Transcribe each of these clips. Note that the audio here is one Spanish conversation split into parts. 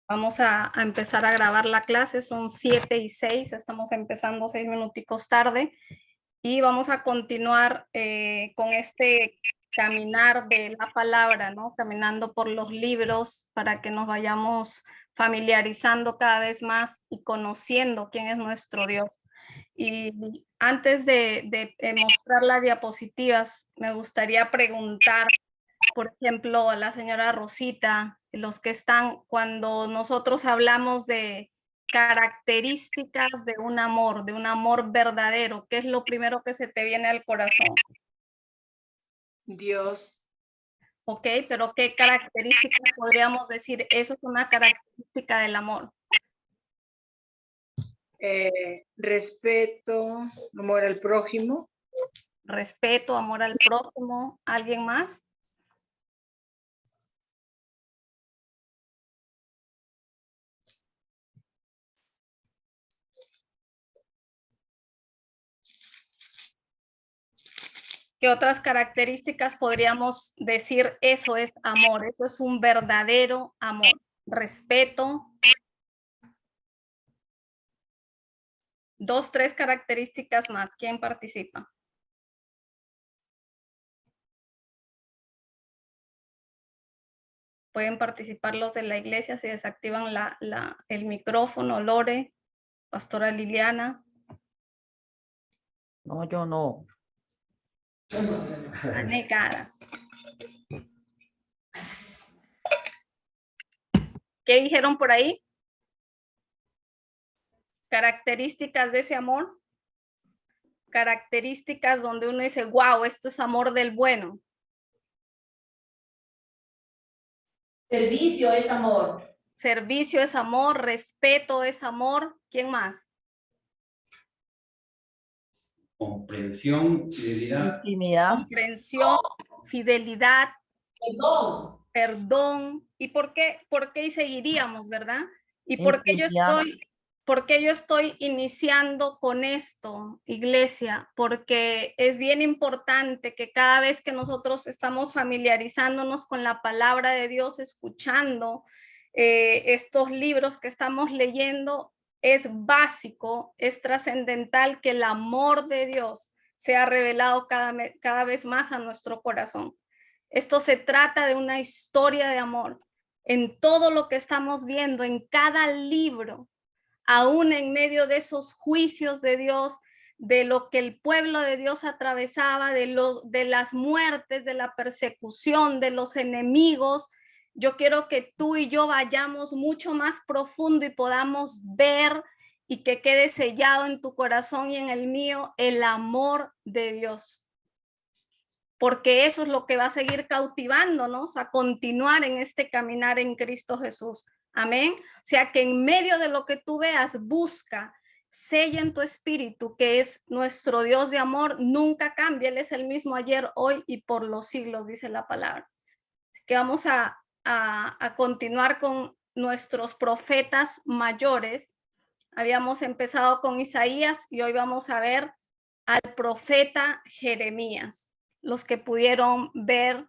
Vamos a empezar a grabar la clase, son 7:06, estamos empezando 6 minuticos tarde y vamos a continuar con este caminar de la palabra, ¿no? Caminando por los libros para que nos vayamos familiarizando cada vez más y conociendo quién es nuestro Dios. Y antes de mostrar las diapositivas, me gustaría preguntar, por ejemplo, a la señora Rosita, los que están, cuando nosotros hablamos de características de un amor verdadero, ¿qué es lo primero que se te viene al corazón? Dios. Ok, pero ¿qué características podríamos decir? Eso es una característica del amor. Respeto, amor al prójimo. Respeto, amor al prójimo. ¿Alguien más? ¿Qué otras características podríamos decir? Eso es amor, eso es un verdadero amor. Respeto. 2, 3 características más. ¿Quién participa? Pueden participar los de la iglesia si desactivan el micrófono. Lore, pastora Liliana. No, yo no. Anegada. ¿Qué dijeron por ahí? Características de ese amor. Características donde uno dice, wow, esto es amor del bueno. Servicio es amor. Servicio es amor, respeto es amor. ¿Quién más? Comprensión, fidelidad. Intimidad. Comprensión, fidelidad, Perdón. perdón. ¿Y por qué y seguiríamos, verdad? ¿Y por qué yo estoy iniciando con esto, iglesia? Porque es bien importante que cada vez que nosotros estamos familiarizándonos con la palabra de Dios, escuchando estos libros que estamos leyendo, es básico, es trascendental que el amor de Dios sea revelado cada vez más a nuestro corazón. Esto se trata de una historia de amor. En todo lo que estamos viendo, en cada libro, aún en medio de esos juicios de Dios, de lo que el pueblo de Dios atravesaba, de las muertes, de la persecución, de los enemigos, yo quiero que tú y yo vayamos mucho más profundo y podamos ver y que quede sellado en tu corazón y en el mío el amor de Dios. Porque eso es lo que va a seguir cautivándonos a continuar en este caminar en Cristo Jesús. Amén. O sea que en medio de lo que tú veas, busca, sella en tu espíritu que es nuestro Dios de amor, nunca cambia. Él es el mismo ayer, hoy y por los siglos, dice la palabra. Así que vamos a continuar con nuestros profetas mayores. Habíamos empezado con Isaías y hoy vamos a ver al profeta Jeremías. Los que pudieron ver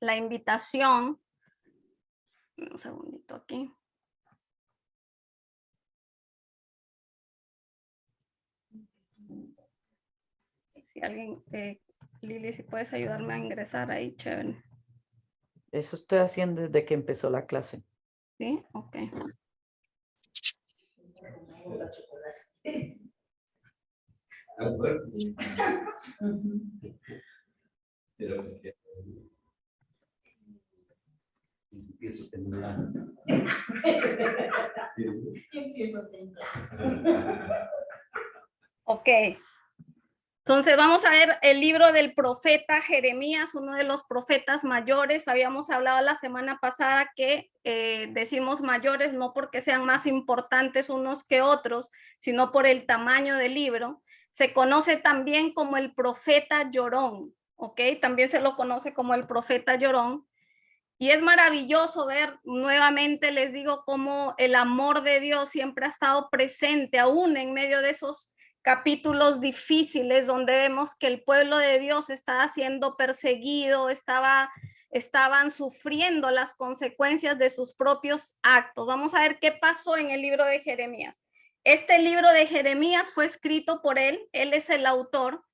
la invitación. Un segundito aquí. Si alguien, Lili, si puedes ayudarme a ingresar ahí, chévere. Eso estoy haciendo desde que empezó la clase. ¿Sí? Ok. Empiezo a temblar. Ok. Entonces vamos a ver el libro del profeta Jeremías, uno de los profetas mayores. Habíamos hablado la semana pasada que decimos mayores no porque sean más importantes unos que otros, sino por el tamaño del libro. Se conoce también como el profeta llorón, ¿ok? También se lo conoce como el profeta llorón. Y es maravilloso ver, nuevamente les digo, cómo el amor de Dios siempre ha estado presente, aún en medio de esos capítulos difíciles donde vemos que el pueblo de Dios estaba siendo perseguido, estaba estaban sufriendo las consecuencias de sus propios actos. Vamos a ver qué pasó en el libro de Jeremías. Este libro de Jeremías fue escrito por él es el autor.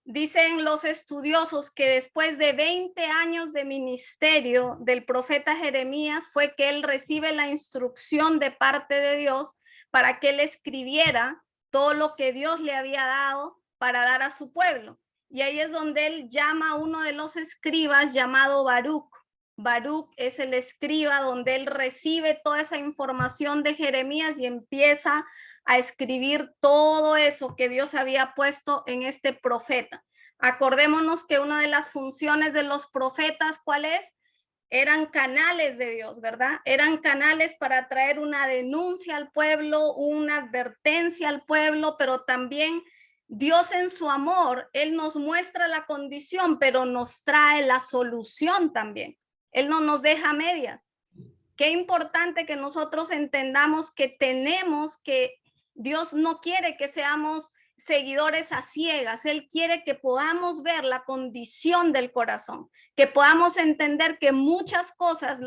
Dicen los estudiosos que después de 20 años de ministerio del profeta Jeremías fue que él recibe la instrucción de parte de Dios para que él escribiera todo lo que Dios le había dado para dar a su pueblo. Y ahí es donde él llama a uno de los escribas llamado Baruch. Baruch es el escriba donde él recibe toda esa información de Jeremías y empieza a escribir todo eso que Dios había puesto en este profeta. Acordémonos que una de las funciones de los profetas, ¿cuál es? Eran canales de Dios, ¿verdad? Eran canales para traer una denuncia al pueblo, una advertencia al pueblo, pero también Dios en su amor, Él nos muestra la condición, pero nos trae la solución también. Él no nos deja medias. Qué importante que nosotros entendamos que tenemos que, Dios no quiere que seamos seguidores a ciegas. Él quiere que podamos ver la condición del corazón, que podamos entender que muchas cosas,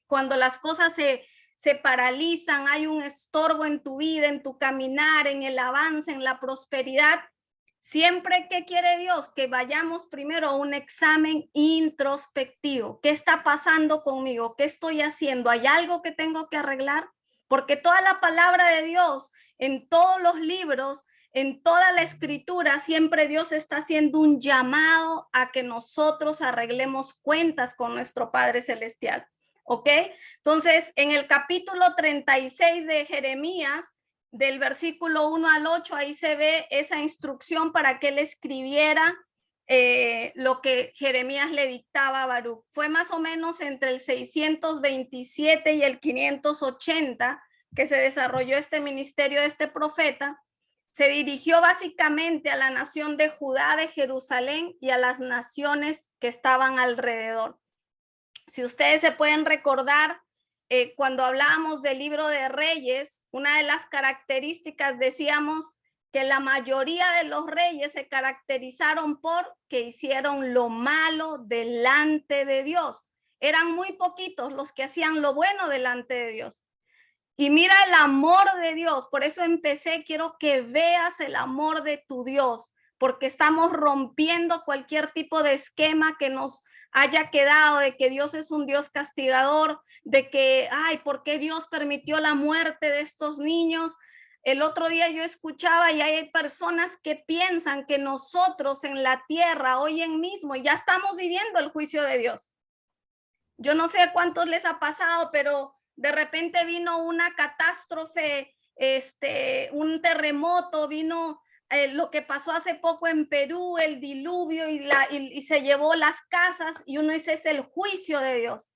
cuando las cosas se paralizan, hay un estorbo en tu vida, en tu caminar, en el avance, en la prosperidad. Siempre que quiere Dios que vayamos primero a un examen introspectivo. ¿Qué está pasando conmigo? ¿Qué estoy haciendo? ¿Hay algo que tengo que arreglar? Porque toda la palabra de Dios, en todos los libros, en toda la escritura, siempre Dios está haciendo un llamado a que nosotros arreglemos cuentas con nuestro Padre Celestial. ¿Ok? Entonces, en el capítulo 36 de Jeremías, del versículo 1 al 8, ahí se ve esa instrucción para que él escribiera lo que Jeremías le dictaba a Baruch. Fue más o menos entre el 627 y el 580 que se desarrolló este ministerio de este profeta. Se dirigió básicamente a la nación de Judá, de Jerusalén y a las naciones que estaban alrededor. Si ustedes se pueden recordar, cuando hablábamos del libro de Reyes, una de las características, decíamos que la mayoría de los reyes se caracterizaron por que hicieron lo malo delante de Dios. Eran muy poquitos los que hacían lo bueno delante de Dios. Y mira el amor de Dios, por eso quiero que veas el amor de tu Dios, porque estamos rompiendo cualquier tipo de esquema que nos haya quedado de que Dios es un Dios castigador, de que, ay, ¿por qué Dios permitió la muerte de estos niños? El otro día yo escuchaba y hay personas que piensan que nosotros en la tierra, hoy en mismo, ya estamos viviendo el juicio de Dios. Yo no sé a cuántos les ha pasado, pero de repente vino una catástrofe, un terremoto, vino lo que pasó hace poco en Perú, el diluvio y se llevó las casas y uno dice es el juicio de Dios.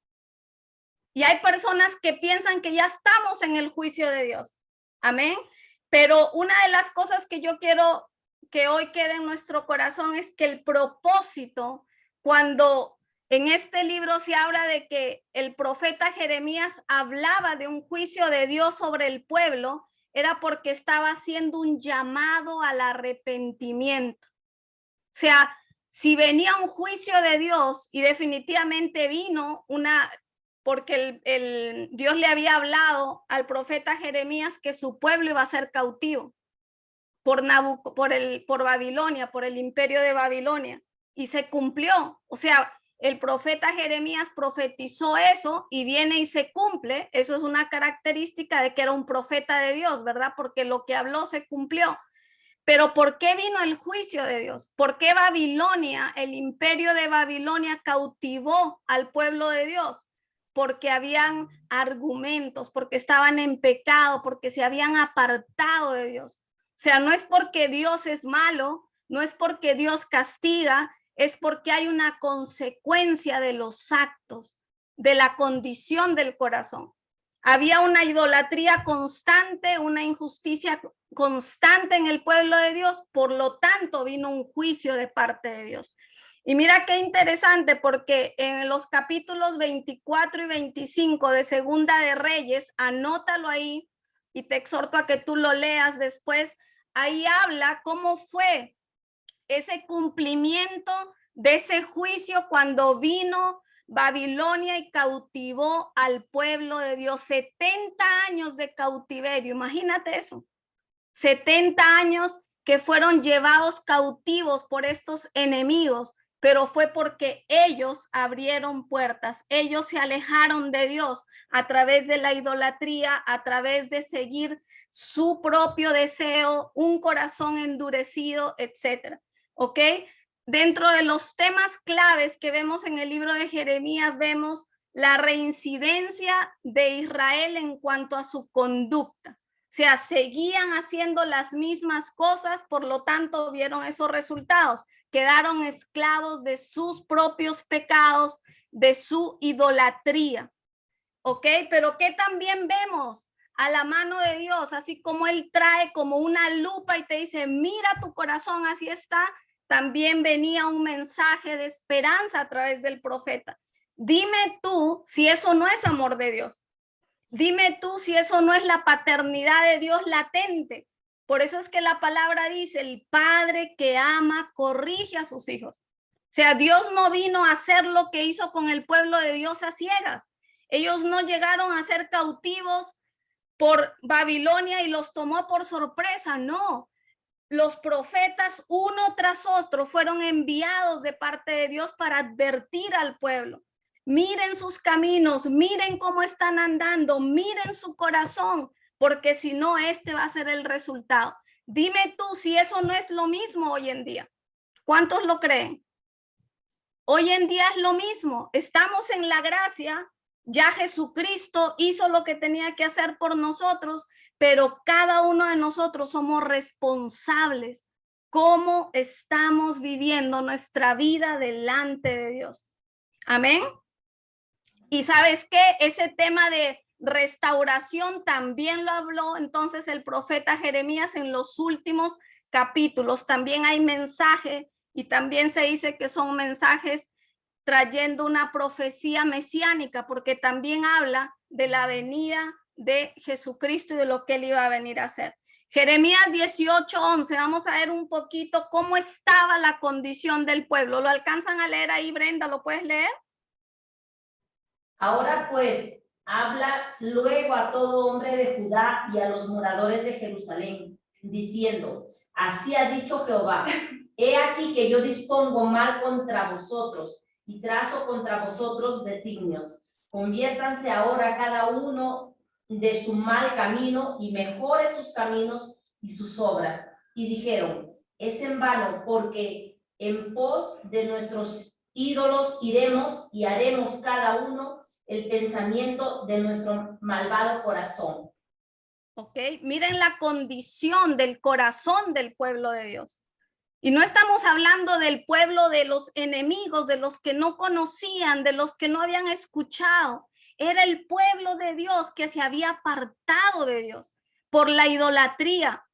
Y hay personas que piensan que ya estamos en el juicio de Dios. Amén. Pero una de las cosas que yo quiero que hoy quede en nuestro corazón es que el propósito, cuando en este libro se habla de que el profeta Jeremías hablaba de un juicio de Dios sobre el pueblo, era porque estaba haciendo un llamado al arrepentimiento. O sea, si venía un juicio de Dios y definitivamente vino porque Dios le había hablado al profeta Jeremías que su pueblo iba a ser cautivo por Babilonia, por el imperio de Babilonia, y se cumplió. O sea, el profeta Jeremías profetizó eso y viene y se cumple. Eso es una característica de que era un profeta de Dios, ¿verdad? Porque lo que habló se cumplió. Pero ¿por qué vino el juicio de Dios? ¿Por qué Babilonia, el imperio de Babilonia, cautivó al pueblo de Dios? Porque habían argumentos, porque estaban en pecado, porque se habían apartado de Dios. O sea, no es porque Dios es malo, no es porque Dios castiga, es porque hay una consecuencia de los actos, de la condición del corazón. Había una idolatría constante, una injusticia constante en el pueblo de Dios, por lo tanto vino un juicio de parte de Dios. Y mira qué interesante, porque en los capítulos 24 y 25 de Segunda de Reyes, anótalo ahí y te exhorto a que tú lo leas después, ahí habla cómo fue ese cumplimiento de ese juicio cuando vino Babilonia y cautivó al pueblo de Dios. 70 años de cautiverio, imagínate eso. 70 años que fueron llevados cautivos por estos enemigos, pero fue porque ellos abrieron puertas, ellos se alejaron de Dios a través de la idolatría, a través de seguir su propio deseo, un corazón endurecido, etcétera. ¿Ok? Dentro de los temas claves que vemos en el libro de Jeremías, vemos la reincidencia de Israel en cuanto a su conducta. O sea, seguían haciendo las mismas cosas, por lo tanto vieron esos resultados. Quedaron esclavos de sus propios pecados, de su idolatría. ¿Ok? Pero ¿qué también vemos? A la mano de Dios, así como Él trae como una lupa y te dice, mira tu corazón, así está, también venía un mensaje de esperanza a través del profeta. Dime tú si eso no es amor de Dios. Dime tú si eso no es la paternidad de Dios latente. Por eso es que la palabra dice, el padre que ama corrige a sus hijos. O sea, Dios no vino a hacer lo que hizo con el pueblo de Dios a ciegas. Ellos no llegaron a ser cautivos por Babilonia y los tomó por sorpresa, no. Los profetas uno tras otro fueron enviados de parte de Dios para advertir al pueblo. Miren sus caminos, miren cómo están andando, miren su corazón, porque si no, este va a ser el resultado. Dime tú si eso no es lo mismo hoy en día. ¿Cuántos lo creen? Hoy en día es lo mismo. Estamos en la gracia. Ya Jesucristo hizo lo que tenía que hacer por nosotros, pero cada uno de nosotros somos responsables. ¿Cómo estamos viviendo nuestra vida delante de Dios? Amén. Y ¿sabes qué? Ese tema de restauración también lo habló entonces el profeta Jeremías en los últimos capítulos. También hay mensaje y también se dice que son mensajes trayendo una profecía mesiánica, porque también habla de la venida de Jesucristo y de lo que él iba a venir a hacer. Jeremías 18:11, vamos a ver un poquito cómo estaba la condición del pueblo. ¿Lo alcanzan a leer ahí, Brenda? ¿Lo puedes leer? Ahora pues, habla luego a todo hombre de Judá y a los moradores de Jerusalén, diciendo, así ha dicho Jehová, he aquí que yo dispongo mal contra vosotros y trazo contra vosotros designios. Conviértanse ahora cada uno de su mal camino y mejore sus caminos y sus obras. Y dijeron, es en vano, porque en pos de nuestros ídolos iremos y haremos cada uno el pensamiento de nuestro malvado corazón. Ok, miren la condición del corazón del pueblo de Dios. Y no estamos hablando del pueblo de los enemigos, de los que no conocían, de los que no habían escuchado. Era el pueblo de Dios que se había apartado de Dios por la idolatría,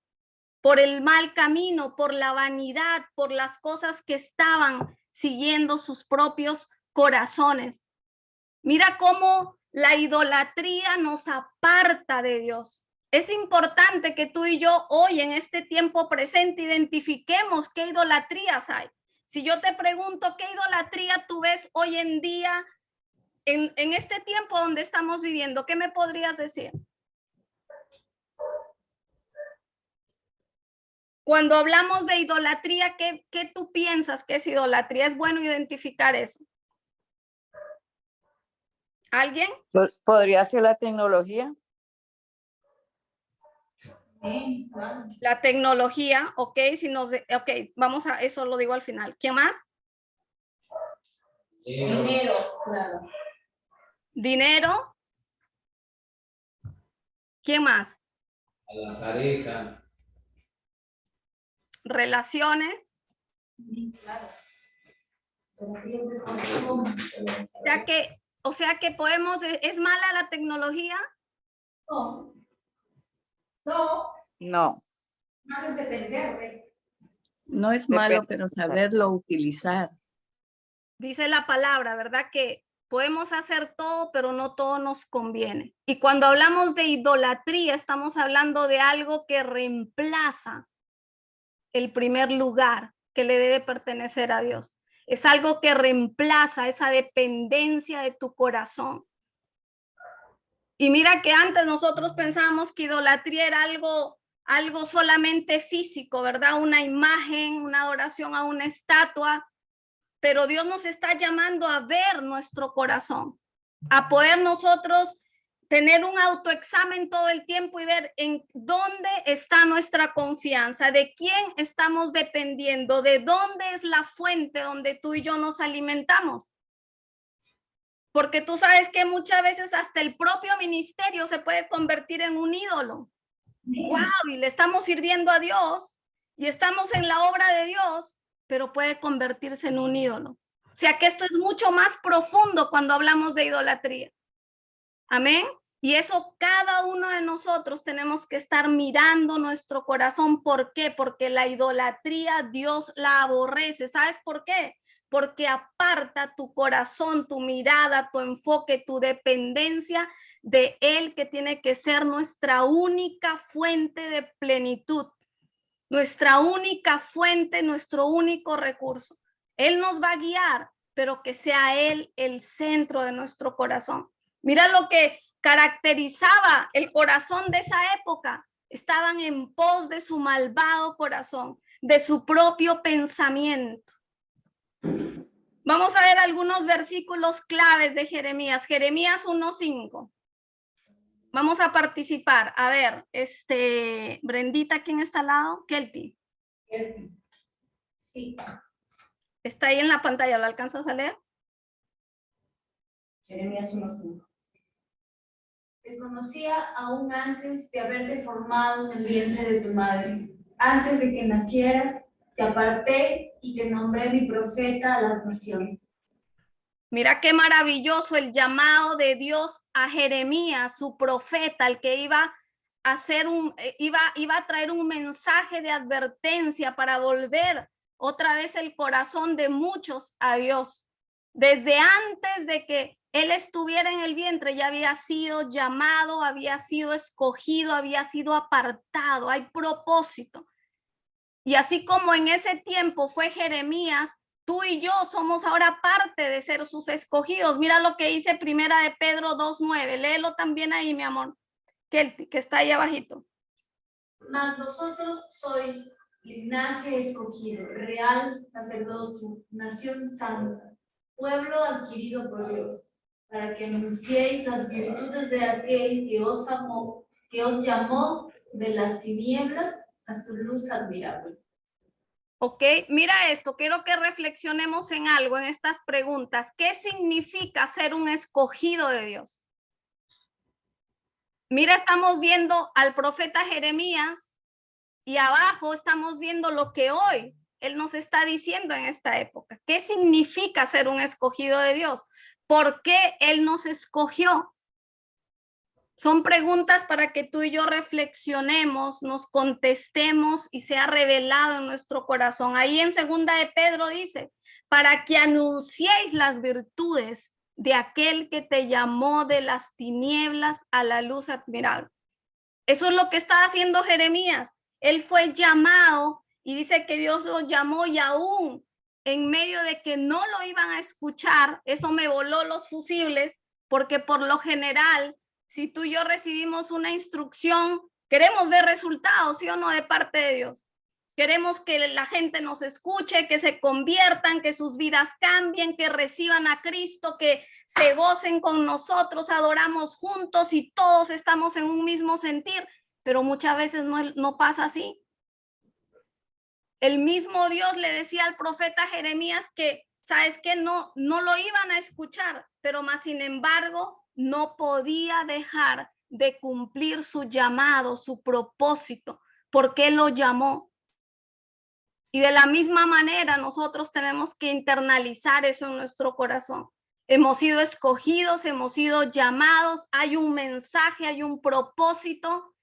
por el mal camino, por la vanidad, por las cosas que estaban siguiendo sus propios corazones. Mira cómo la idolatría nos aparta de Dios. Es importante que tú y yo hoy en este tiempo presente identifiquemos qué idolatrías hay. Si yo te pregunto qué idolatría tú ves hoy en día en este tiempo donde estamos viviendo, ¿qué me podrías decir? Cuando hablamos de idolatría, ¿qué tú piensas que es idolatría? Es bueno identificar eso. ¿Alguien? Pues, ¿podría ser la tecnología? La tecnología, ok, ok, vamos a, eso lo digo al final. ¿Quién más? Dinero, claro. Dinero. ¿Quién más? A la pareja. Relaciones. Claro. O sea que podemos, ¿es mala la tecnología? No. No. No. No es depender. No es malo, pero saberlo utilizar. Dice la palabra, ¿verdad? Que podemos hacer todo, pero no todo nos conviene. Y cuando hablamos de idolatría, estamos hablando de algo que reemplaza el primer lugar que le debe pertenecer a Dios. es algo que reemplaza esa dependencia de tu corazón. Y mira que antes nosotros pensábamos que idolatría era algo solamente físico, ¿verdad? Una imagen, una adoración a una estatua, pero Dios nos está llamando a ver nuestro corazón, a poder nosotros tener un autoexamen todo el tiempo y ver en dónde está nuestra confianza, de quién estamos dependiendo, de dónde es la fuente donde tú y yo nos alimentamos. Porque tú sabes que muchas veces hasta el propio ministerio se puede convertir en un ídolo. ¡Wow! Y le estamos sirviendo a Dios y estamos en la obra de Dios, pero puede convertirse en un ídolo. O sea que esto es mucho más profundo cuando hablamos de idolatría. Amén. Y eso cada uno de nosotros tenemos que estar mirando nuestro corazón. ¿Por qué? Porque la idolatría Dios la aborrece. ¿Sabes por qué? Porque aparta tu corazón, tu mirada, tu enfoque, tu dependencia de Él, que tiene que ser nuestra única fuente de plenitud, nuestra única fuente, nuestro único recurso. Él nos va a guiar, pero que sea Él el centro de nuestro corazón. Mira lo que caracterizaba el corazón de esa época. Estaban en pos de su malvado corazón, de su propio pensamiento. Vamos a ver algunos versículos claves de Jeremías. Jeremías 1:5. Vamos a participar. A ver, Brendita, ¿quién está al lado? Kelty. Sí. Está ahí en la pantalla, ¿lo alcanzas a leer? Jeremías 1:5. Te conocía aún antes de haberte formado en el vientre de tu madre. Antes de que nacieras, te aparté y te nombré mi profeta a las naciones. Mira qué maravilloso el llamado de Dios a Jeremías, su profeta, el que iba a hacer iba a traer un mensaje de advertencia para volver otra vez el corazón de muchos a Dios. Desde antes de que él estuviera en el vientre, ya había sido llamado, había sido escogido, había sido apartado. Hay propósito. Y así como en ese tiempo fue Jeremías, tú y yo somos ahora parte de ser sus escogidos. Mira lo que dice Primera de Pedro 2:9. Léelo también ahí, mi amor, que está ahí abajito. Mas vosotros sois linaje escogido, real sacerdocio, nación santa, pueblo adquirido por Dios, para que anunciéis las virtudes de aquel que os amó, que os llamó de las tinieblas a su luz admirable. Ok, mira esto, quiero que reflexionemos en algo, en estas preguntas. ¿Qué significa ser un escogido de Dios? Mira, estamos viendo al profeta Jeremías y abajo estamos viendo lo que hoy él nos está diciendo en esta época. ¿Qué significa ser un escogido de Dios? ¿Por qué él nos escogió? Son preguntas para que tú y yo reflexionemos, nos contestemos y sea revelado en nuestro corazón. Ahí en Segunda de Pedro dice, para que anunciéis las virtudes de aquel que te llamó de las tinieblas a la luz admirable. Eso es lo que está haciendo Jeremías. Él fue llamado y dice que Dios lo llamó y aún en medio de que no lo iban a escuchar, eso me voló los fusibles, porque por lo general, si tú y yo recibimos una instrucción, queremos ver resultados, ¿sí o no? De parte de Dios. Queremos que la gente nos escuche, que se conviertan, que sus vidas cambien, que reciban a Cristo, que se gocen con nosotros, adoramos juntos y todos estamos en un mismo sentir, pero muchas veces no pasa así. El mismo Dios le decía al profeta Jeremías que, ¿sabes qué? No lo iban a escuchar, pero más sin embargo, no podía dejar de cumplir su llamado, su propósito, porque él lo llamó. Y de la misma manera nosotros tenemos que internalizar eso en nuestro corazón. Hemos sido escogidos, hemos sido llamados, hay un mensaje, hay un propósito.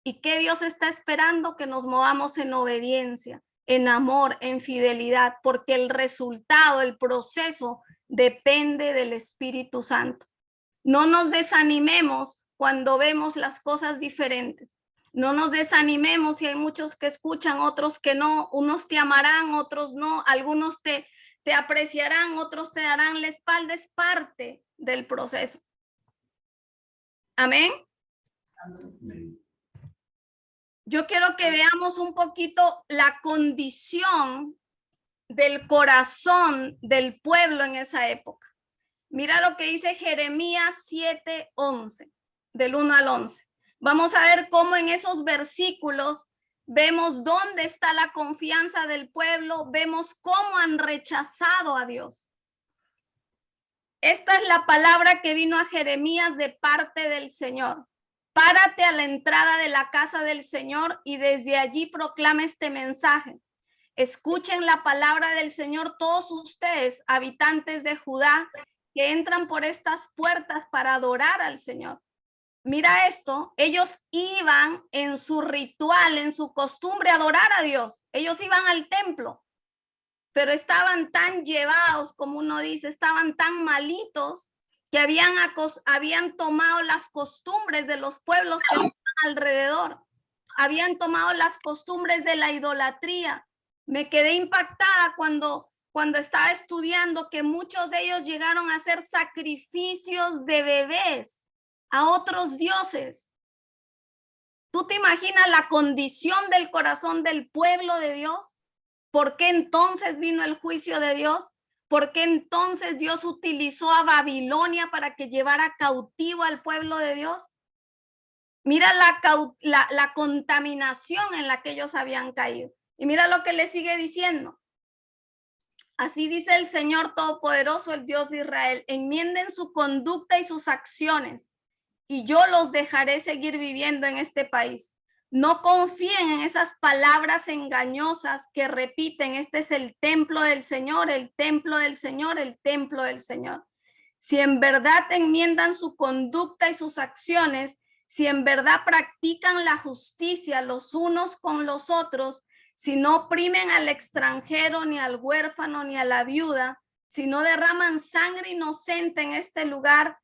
¿Y qué Dios está esperando? Que nos movamos en obediencia, en amor, en fidelidad, porque el resultado, el proceso depende del Espíritu Santo. No nos desanimemos cuando vemos las cosas diferentes. No nos desanimemos si hay muchos que escuchan, otros que no, unos te amarán, otros no, algunos te te apreciarán, otros te darán la espalda, es parte del proceso. Amén. Yo quiero que veamos un poquito la condición del corazón del pueblo en esa época. Mira lo que dice Jeremías 7:11, del 1 al 11. Vamos a ver cómo en esos versículos vemos dónde está la confianza del pueblo, vemos cómo han rechazado a Dios. Esta es la palabra que vino a Jeremías de parte del Señor. Párate a la entrada de la casa del Señor y desde allí proclama este mensaje. Escuchen la palabra del Señor todos ustedes, habitantes de Judá, que entran por estas puertas para adorar al Señor. Mira esto, ellos iban en su ritual, en su costumbre a adorar a Dios. Ellos iban al templo, pero estaban tan llevados, como uno dice, estaban tan malitos que habían tomado las costumbres de los pueblos que estaban alrededor. Habían tomado las costumbres de la idolatría. Me quedé impactada cuando estaba estudiando que muchos de ellos llegaron a hacer sacrificios de bebés a otros dioses. ¿Tú te imaginas la condición del corazón del pueblo de Dios? ¿Por qué entonces vino el juicio de Dios? ¿Por qué entonces Dios utilizó a Babilonia para que llevara cautivo al pueblo de Dios? Mira la contaminación en la que ellos habían caído. Y mira lo que le sigue diciendo. Así dice el Señor Todopoderoso, el Dios de Israel: enmienden su conducta y sus acciones, y yo los dejaré seguir viviendo en este país. No confíen en esas palabras engañosas que repiten: este es el templo del Señor, el templo del Señor, el templo del Señor. Si en verdad enmiendan su conducta y sus acciones, si en verdad practican la justicia los unos con los otros, si no oprimen al extranjero, ni al huérfano, ni a la viuda, si no derraman sangre inocente en este lugar,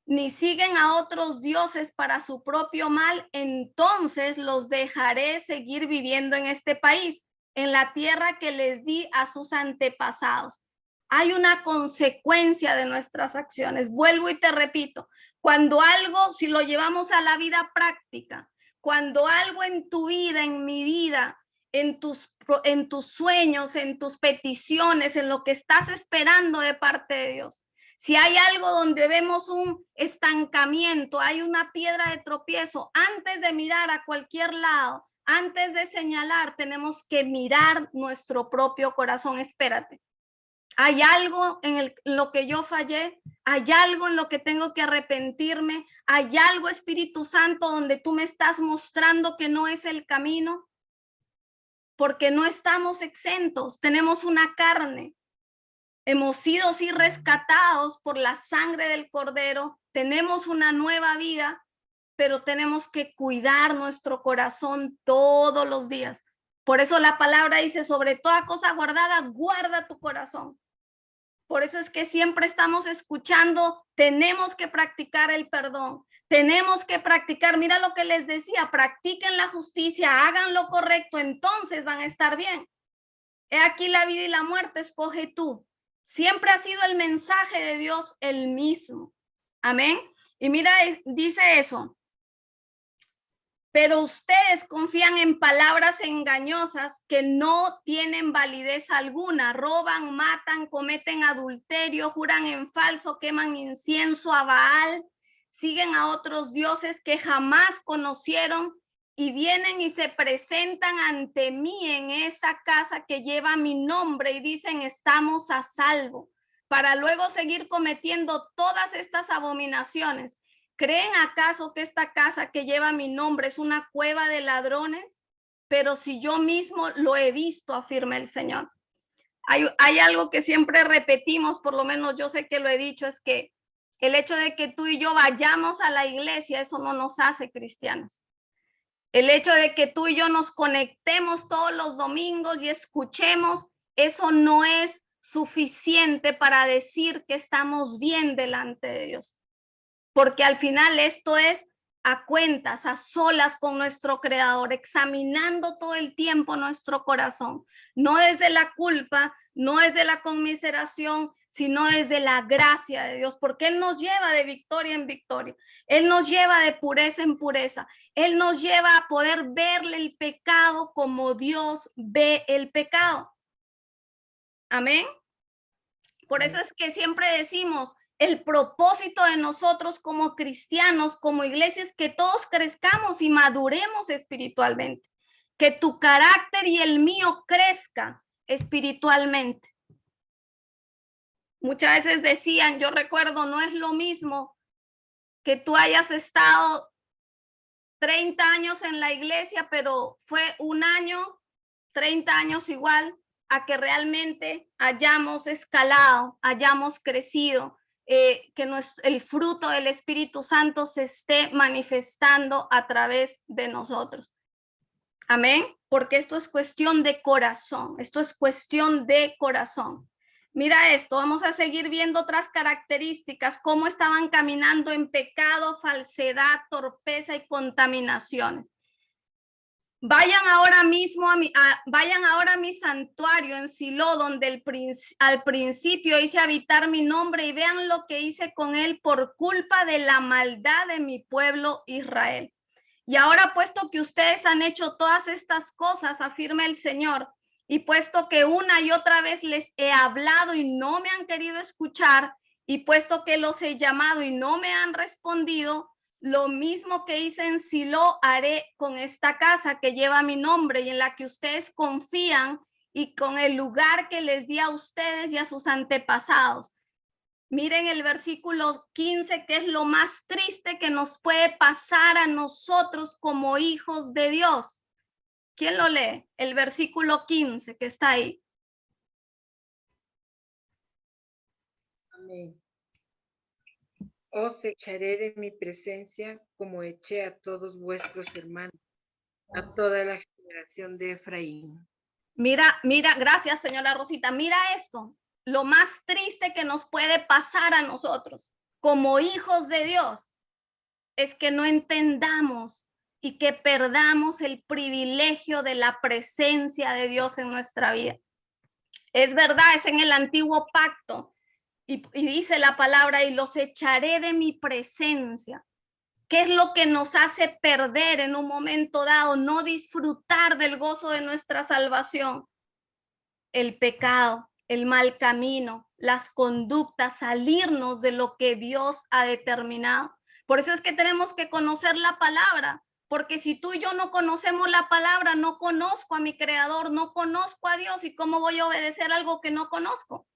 ni siguen a otros dioses para su propio mal, entonces los dejaré seguir viviendo en este país, en la tierra que les di a sus antepasados. Hay una consecuencia de nuestras acciones. Vuelvo y te repito, cuando algo, si lo llevamos a la vida práctica, cuando algo en tu vida, en mi vida, en tus sueños, en tus peticiones, en lo que estás esperando de parte de Dios, si hay algo donde vemos un estancamiento, hay una piedra de tropiezo, antes de mirar a cualquier lado, antes de señalar, tenemos que mirar nuestro propio corazón. Espérate, ¿hay algo en lo que yo fallé? ¿Hay algo en lo que tengo que arrepentirme? ¿Hay algo, Espíritu Santo, donde tú me estás mostrando que no es el camino? Porque no estamos exentos, tenemos una carne. Hemos sido sí rescatados por la sangre del Cordero, tenemos una nueva vida, pero tenemos que cuidar nuestro corazón todos los días. Por eso la palabra dice: sobre toda cosa guardada, guarda tu corazón. Por eso es que siempre estamos escuchando, tenemos que practicar el perdón, tenemos que practicar, mira lo que les decía, practiquen la justicia, hagan lo correcto, entonces van a estar bien. He aquí la vida y la muerte, escoge tú. Siempre ha sido el mensaje de Dios el mismo. Amén. Y mira, dice eso. Pero ustedes confían en palabras engañosas que no tienen validez alguna. Roban, matan, cometen adulterio, juran en falso, queman incienso a Baal, siguen a otros dioses que jamás conocieron y vienen y se presentan ante mí en esa casa que lleva mi nombre y dicen: estamos a salvo, para luego seguir cometiendo todas estas abominaciones. ¿Creen acaso que esta casa que lleva mi nombre es una cueva de ladrones? Pero si yo mismo lo he visto, afirma el Señor. Hay algo que siempre repetimos, por lo menos yo sé que lo he dicho, es que el hecho de que tú y yo vayamos a la iglesia, eso no nos hace cristianos. El hecho de que tú y yo nos conectemos todos los domingos y escuchemos, eso no es suficiente para decir que estamos bien delante de Dios. Porque al final esto es a cuentas, a solas con nuestro Creador, examinando todo el tiempo nuestro corazón, no desde la culpa, no desde la conmiseración, sino desde la gracia de Dios, porque Él nos lleva de victoria en victoria, Él nos lleva de pureza en pureza, Él nos lleva a poder verle el pecado como Dios ve el pecado. Amén. Por eso es que siempre decimos, el propósito de nosotros como cristianos, como iglesia, es que todos crezcamos y maduremos espiritualmente, que tu carácter y el mío crezca espiritualmente. Muchas veces decían, yo recuerdo, no es lo mismo que tú hayas estado 30 años en la iglesia, pero fue un año, 30 años igual, a que realmente hayamos escalado, hayamos crecido, que el fruto del Espíritu Santo se esté manifestando a través de nosotros. Amén, porque esto es cuestión de corazón, esto es cuestión de corazón. Mira esto, vamos a seguir viendo otras características, cómo estaban caminando en pecado, falsedad, torpeza y contaminaciones. Vayan ahora mismo vayan ahora a mi santuario en Silo, donde al principio hice habitar mi nombre, y vean lo que hice con él por culpa de la maldad de mi pueblo Israel. Y ahora, puesto que ustedes han hecho todas estas cosas, afirma el Señor, y puesto que una y otra vez les he hablado y no me han querido escuchar, y puesto que los he llamado y no me han respondido, lo mismo que hice en Silo haré con esta casa que lleva mi nombre y en la que ustedes confían, y con el lugar que les di a ustedes y a sus antepasados. Miren el versículo 15, que es lo más triste que nos puede pasar a nosotros como hijos de Dios. ¿Quién lo lee? El versículo 15 que está ahí. Amén. Os echaré de mi presencia como eché a todos vuestros hermanos, a toda la generación de Efraín. Mira, gracias señora Rosita, mira esto, lo más triste que nos puede pasar a nosotros como hijos de Dios es que no entendamos y que perdamos el privilegio de la presencia de Dios en nuestra vida. Es verdad, es en el antiguo pacto. Y dice la palabra, y los echaré de mi presencia. ¿Qué es lo que nos hace perder en un momento dado, no disfrutar del gozo de nuestra salvación? El pecado, el mal camino, las conductas, salirnos de lo que Dios ha determinado. Por eso es que tenemos que conocer la palabra, porque si tú y yo no conocemos la palabra, no conozco a mi Creador, no conozco a Dios, ¿y cómo voy a obedecer algo que no conozco?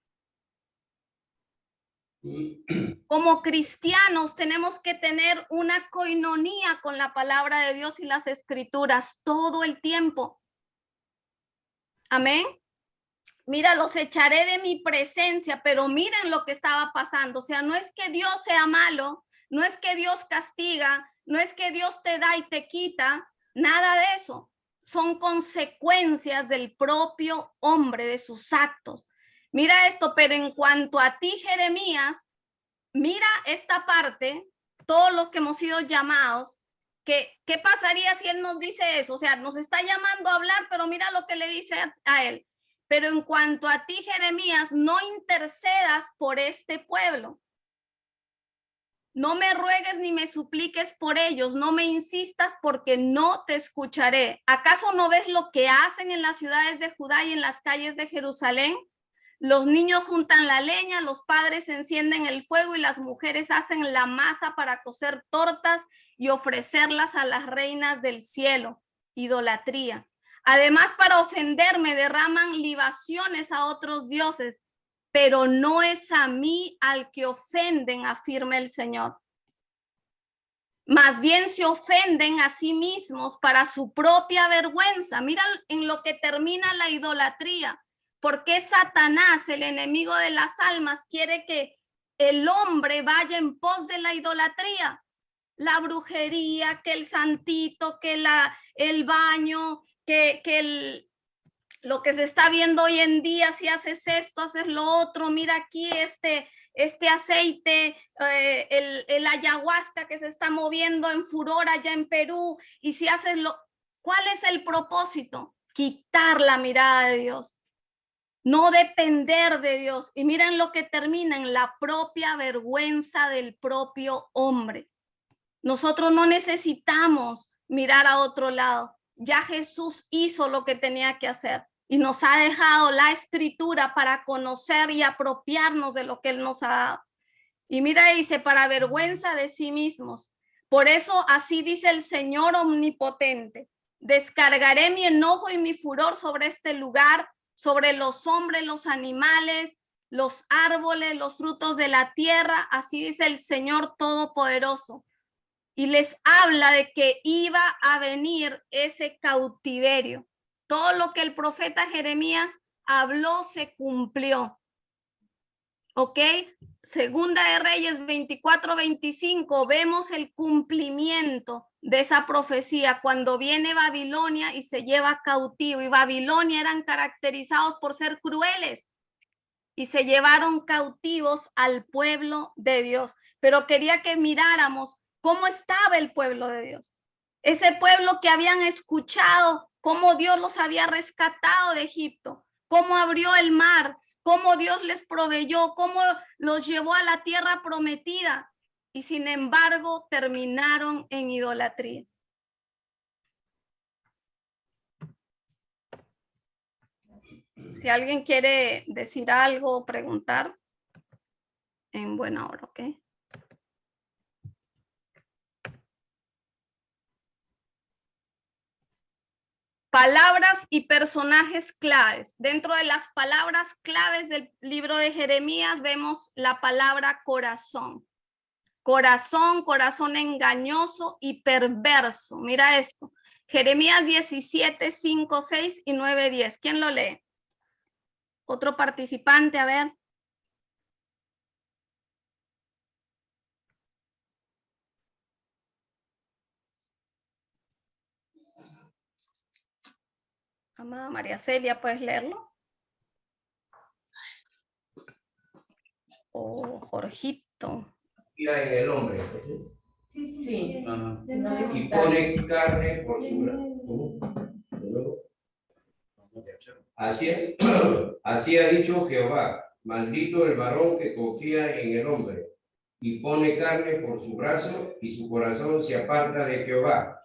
Como cristianos tenemos que tener una coinonía con la palabra de Dios y las escrituras todo el tiempo. Amén. Mira, los echaré de mi presencia, pero miren lo que estaba pasando. O sea, no es que Dios sea malo, no es que Dios castiga, no es que Dios te da y te quita, nada de eso. Son consecuencias del propio hombre, de sus actos. Mira esto, pero en cuanto a ti, Jeremías, mira esta parte, todos los que hemos sido llamados, ¿qué pasaría si él nos dice eso? O sea, nos está llamando a hablar, pero mira lo que le dice a él. Pero en cuanto a ti, Jeremías, no intercedas por este pueblo. No me ruegues ni me supliques por ellos, no me insistas porque no te escucharé. ¿Acaso no ves lo que hacen en las ciudades de Judá y en las calles de Jerusalén? Los niños juntan la leña, los padres encienden el fuego y las mujeres hacen la masa para cocer tortas y ofrecerlas a las reinas del cielo. Idolatría. Además, para ofenderme derraman libaciones a otros dioses, pero no es a mí al que ofenden, afirma el Señor. Más bien se ofenden a sí mismos para su propia vergüenza. Mira en lo que termina la idolatría. ¿Por qué Satanás, el enemigo de las almas, quiere que el hombre vaya en pos de la idolatría? La brujería, que el santito, que el baño, lo que se está viendo hoy en día, si haces esto, haces lo otro, mira aquí este aceite, el ayahuasca que se está moviendo en furor allá en Perú, y si haces lo... ¿Cuál es el propósito? Quitar la mirada de Dios. No depender de Dios. Y miren lo que termina en la propia vergüenza del propio hombre. Nosotros no necesitamos mirar a otro lado. Ya Jesús hizo lo que tenía que hacer y nos ha dejado la escritura para conocer y apropiarnos de lo que Él nos ha dado. Y mira, dice, para vergüenza de sí mismos. Por eso así dice el Señor omnipotente. Descargaré mi enojo y mi furor sobre este lugar, sobre los hombres, los animales, los árboles, los frutos de la tierra. Así dice el Señor Todopoderoso. Y les habla de que iba a venir ese cautiverio. Todo lo que el profeta Jeremías habló se cumplió. ¿Ok? Segunda de Reyes 24-25, vemos el cumplimiento de esa profecía cuando viene Babilonia y se lleva cautivo. Y Babilonia eran caracterizados por ser crueles y se llevaron cautivos al pueblo de Dios. Pero quería que miráramos cómo estaba el pueblo de Dios. Ese pueblo que habían escuchado cómo Dios los había rescatado de Egipto, cómo abrió el mar, cómo Dios les proveyó, cómo los llevó a la tierra prometida, y sin embargo terminaron en idolatría. Si alguien quiere decir algo o preguntar, en buena hora, ¿ok? Palabras y personajes claves. Dentro de las palabras claves del libro de Jeremías vemos la palabra corazón. Corazón, corazón engañoso y perverso. Mira esto. Jeremías 17, 5, 6 y 9, 10. ¿Quién lo lee? Otro participante, a ver. Amada María Celia, ¿puedes leerlo? Oh, Jorgito. En el hombre. Sí. Ajá. No, Y pone carne por su así ha dicho Jehová, maldito el varón que confía en el hombre y pone carne por su brazo y su corazón se aparta de Jehová.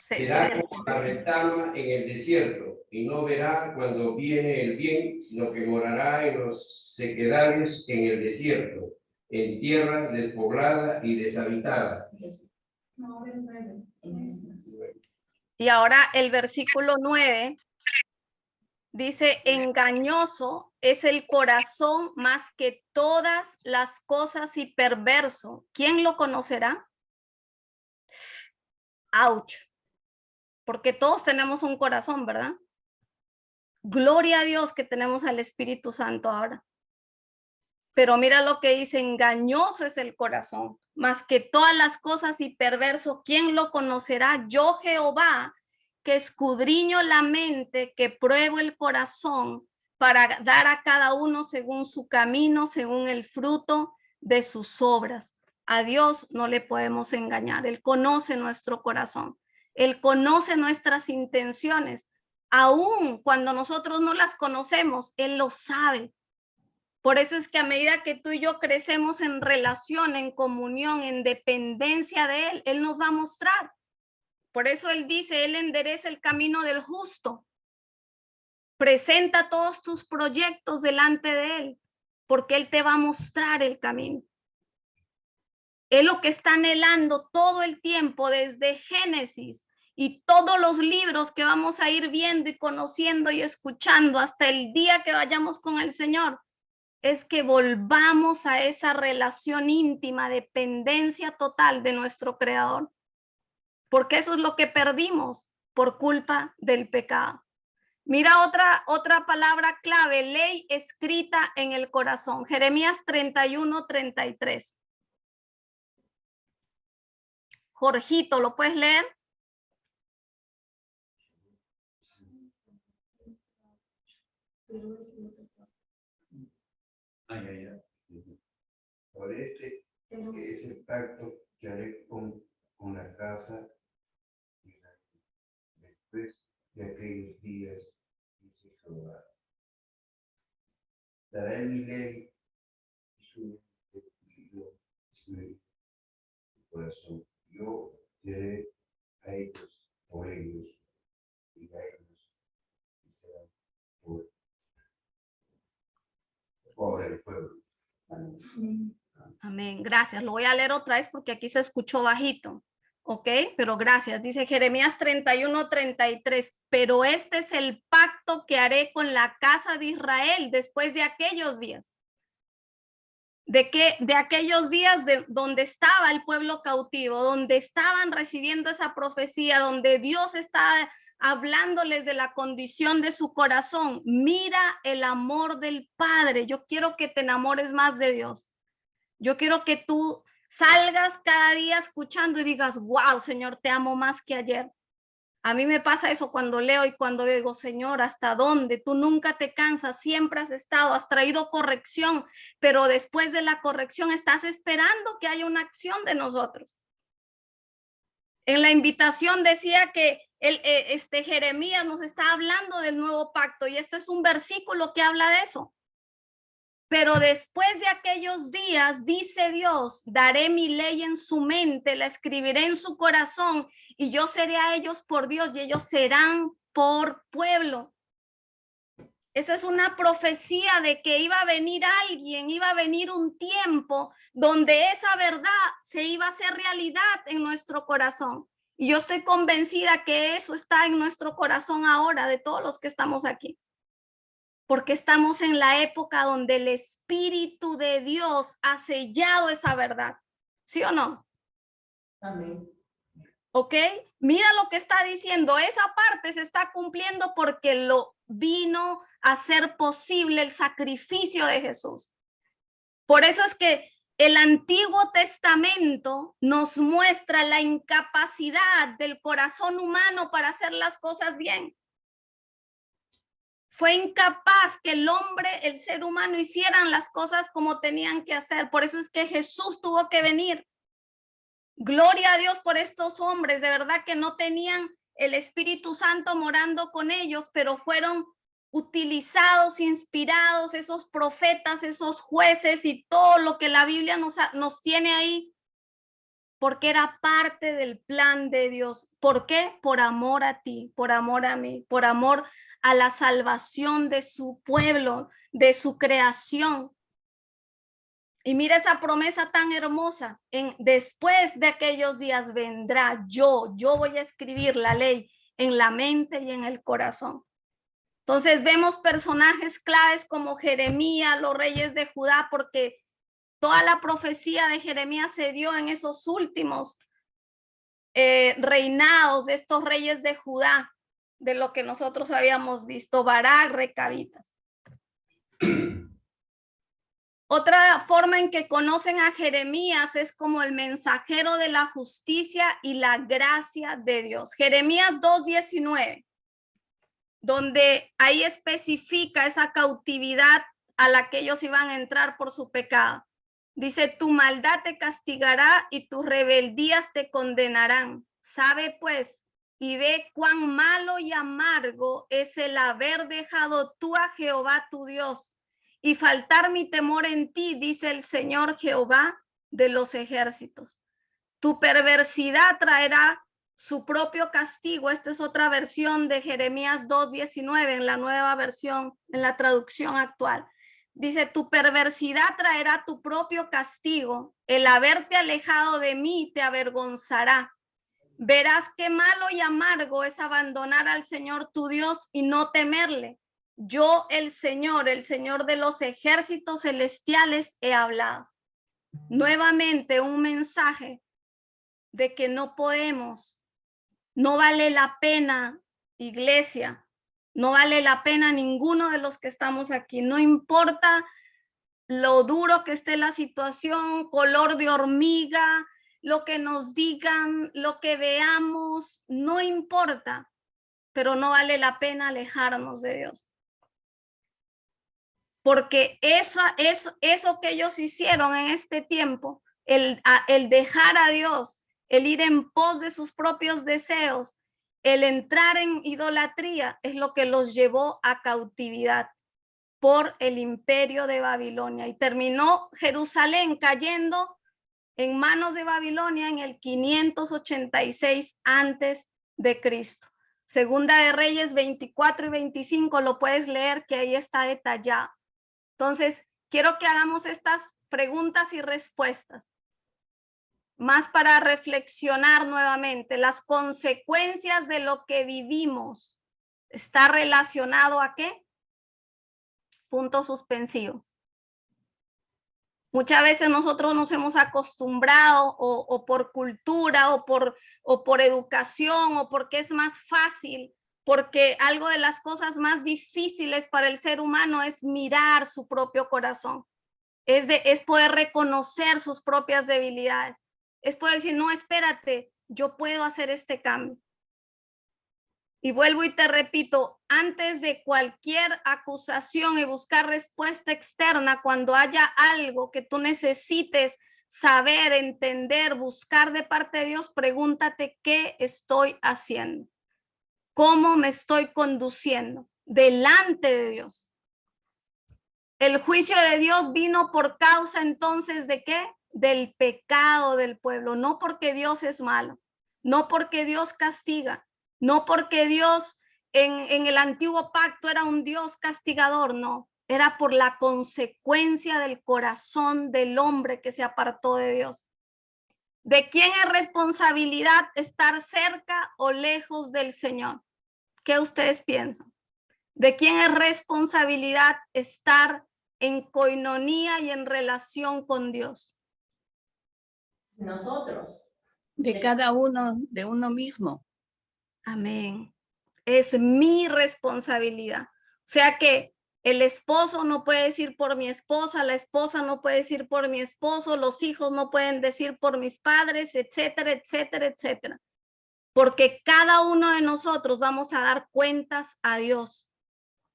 Será como la retama en el desierto y no verá cuando viene el bien, sino que morará en los sequedales en el desierto, en tierra despoblada y deshabitada. Y ahora el versículo 9 dice, engañoso es el corazón más que todas las cosas y perverso. ¿Quién lo conocerá? ¡Auch! Porque todos tenemos un corazón, ¿verdad? Gloria a Dios que tenemos al Espíritu Santo ahora. Pero mira lo que dice, engañoso es el corazón, más que todas las cosas y perverso. ¿Quién lo conocerá? Yo, Jehová, que escudriño la mente, que pruebo el corazón para dar a cada uno según su camino, según el fruto de sus obras. A Dios no le podemos engañar. Él conoce nuestro corazón. Él conoce nuestras intenciones. Aún cuando nosotros no las conocemos, Él lo sabe. Por eso es que a medida que tú y yo crecemos en relación, en comunión, en dependencia de Él, Él nos va a mostrar. Por eso Él dice, Él endereza el camino del justo. Presenta todos tus proyectos delante de Él, porque Él te va a mostrar el camino. Es lo que está anhelando todo el tiempo, desde Génesis y todos los libros que vamos a ir viendo y conociendo y escuchando hasta el día que vayamos con el Señor. Es que volvamos a esa relación íntima, dependencia total de nuestro Creador. Porque eso es lo que perdimos por culpa del pecado. Mira otra palabra clave, ley escrita en el corazón. Jeremías 31, 33. Jorgito, ¿lo puedes leer? Por este es el pacto que haré con la casa de Israel después de aquellos días, dice Jehová. Daré mi ley y su corazón. Yo seré a ellos por ellos y a ellos y serán por el pueblo. Amén. Gracias. Lo voy a leer otra vez porque aquí se escuchó bajito. ¿Ok? Pero gracias. Dice Jeremías 31:33. Pero este es el pacto que haré con la casa de Israel después de aquellos días. De aquellos días donde estaba el pueblo cautivo, donde estaban recibiendo esa profecía, donde Dios está hablándoles de la condición de su corazón. Mira el amor del Padre. Yo quiero que te enamores más de Dios. Yo quiero que tú salgas cada día escuchando y digas, wow, Señor, te amo más que ayer. A mí me pasa eso cuando leo y cuando digo, Señor, ¿hasta dónde? Tú nunca te cansas, siempre has estado, has traído corrección, pero después de la corrección estás esperando que haya una acción de nosotros. En la invitación decía que Jeremías nos está hablando del nuevo pacto y esto es un versículo que habla de eso. Pero después de aquellos días, dice Dios, daré mi ley en su mente, la escribiré en su corazón y yo seré a ellos por Dios y ellos serán por pueblo. Esa es una profecía de que iba a venir alguien, iba a venir un tiempo donde esa verdad se iba a hacer realidad en nuestro corazón. Y yo estoy convencida que eso está en nuestro corazón ahora, de todos los que estamos aquí. Porque estamos en la época donde el Espíritu de Dios ha sellado esa verdad. ¿Sí o no? Amén. ¿Ok? Mira lo que está diciendo. Esa parte se está cumpliendo porque lo vino a hacer posible el sacrificio de Jesús. Por eso es que el Antiguo Testamento nos muestra la incapacidad del corazón humano para hacer las cosas bien. Fue incapaz que el hombre, el ser humano, hicieran las cosas como tenían que hacer. Por eso es que Jesús tuvo que venir. Gloria a Dios por estos hombres, de verdad que no tenían el Espíritu Santo morando con ellos, pero fueron utilizados, inspirados, esos profetas, esos jueces y todo lo que la Biblia nos tiene ahí, porque era parte del plan de Dios. ¿Por qué? Por amor a ti, por amor a mí, por amor a la salvación de su pueblo, de su creación. Y mira esa promesa tan hermosa. Después de aquellos días vendrá yo voy a escribir la ley en la mente y en el corazón. Entonces vemos personajes claves como Jeremías, los reyes de Judá, porque toda la profecía de Jeremías se dio en esos últimos reinados de estos reyes de Judá, de lo que nosotros habíamos visto, Barak, Recabitas. Otra forma en que conocen a Jeremías es como el mensajero de la justicia y la gracia de Dios. Jeremías 2:19, donde ahí especifica esa cautividad a la que ellos iban a entrar por su pecado. Dice, tu maldad te castigará y tus rebeldías te condenarán. Sabe pues y ve cuán malo y amargo es el haber dejado tú a Jehová tu Dios y faltar mi temor en ti, dice el Señor Jehová de los ejércitos. Tu perversidad traerá su propio castigo. Esta es otra versión de Jeremías 2:19 en la nueva versión, en la traducción actual. Dice, tu perversidad traerá tu propio castigo. El haberte alejado de mí te avergonzará. Verás qué malo y amargo es abandonar al Señor tu Dios y no temerle. Yo, el Señor de los ejércitos celestiales, he hablado. Nuevamente un mensaje de que no podemos, no vale la pena, iglesia, no vale la pena ninguno de los que estamos aquí, no importa lo duro que esté la situación, color de hormiga, lo que nos digan, lo que veamos, no importa, pero no vale la pena alejarnos de Dios. porque eso que ellos hicieron en este tiempo, el dejar a Dios, el ir en pos de sus propios deseos, el entrar en idolatría, es lo que los llevó a cautividad por el imperio de Babilonia, y terminó Jerusalén cayendo en manos de Babilonia en el 586 antes de Cristo. Segunda de Reyes 24 y 25, lo puedes leer, que ahí está detallado. Entonces, quiero que hagamos estas preguntas y respuestas, más para reflexionar nuevamente. Las consecuencias de lo que vivimos, ¿está relacionado a qué? Puntos suspensivos. Muchas veces nosotros nos hemos acostumbrado o por cultura o por educación o porque es más fácil, porque algo de las cosas más difíciles para el ser humano es mirar su propio corazón, es poder reconocer sus propias debilidades, es poder decir, no, espérate, yo puedo hacer este cambio. Y vuelvo y te repito, antes de cualquier acusación y buscar respuesta externa, cuando haya algo que tú necesites saber, entender, buscar de parte de Dios, pregúntate qué estoy haciendo, cómo me estoy conduciendo delante de Dios. El juicio de Dios vino por causa entonces de qué? Del pecado del pueblo, no porque Dios es malo, no porque Dios castiga, no porque Dios en el antiguo pacto era un Dios castigador, no, era por la consecuencia del corazón del hombre que se apartó de Dios. ¿De quién es responsabilidad estar cerca o lejos del Señor? ¿Qué ustedes piensan? ¿De quién es responsabilidad estar en coinonía y en relación con Dios? Nosotros. De cada uno, de uno mismo. Amén. Es mi responsabilidad. O sea que el esposo no puede decir por mi esposa, la esposa no puede decir por mi esposo, los hijos no pueden decir por mis padres, etcétera, etcétera, etcétera. Porque cada uno de nosotros vamos a dar cuentas a Dios.